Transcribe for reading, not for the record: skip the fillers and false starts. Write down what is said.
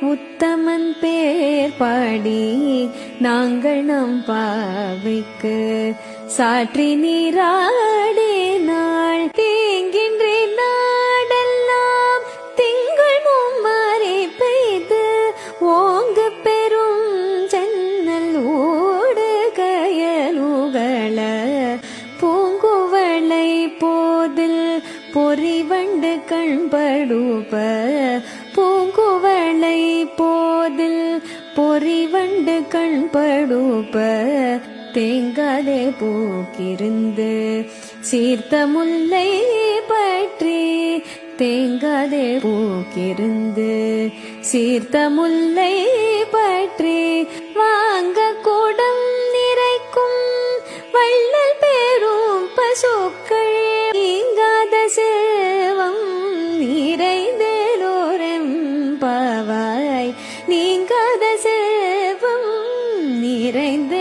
உத்தமன் பேர் பாடி நாங்கள் நம் பாவைக்கு சாற்றி நீராடினாள். தேங்கின்றே நாடெல்லாம் திங்கள் மும்மாறி பெய்து ஓங்கு பெரும் ஜன்னல் ஊடு கயலுகள பூங்குவளை போதில் பொறிவண்டு கண்படுப பூங்குவளை போதில் பொறிவண்டு கண்படுப தேங்காதே பூக்கிருந்து சீர்த்த முல்லை பற்றி தேங்காதே பூக்கிருந்து சீர்த்த முல்லை பற்றி வாங்க கூடம் நிறைக்கும் வள்ளல் பேரும் பசுக்கள் நீங்காத செல்வம் நிறைந்தேலோரெம்பாவாய் நீங்காத செல்வம் நிறைந்த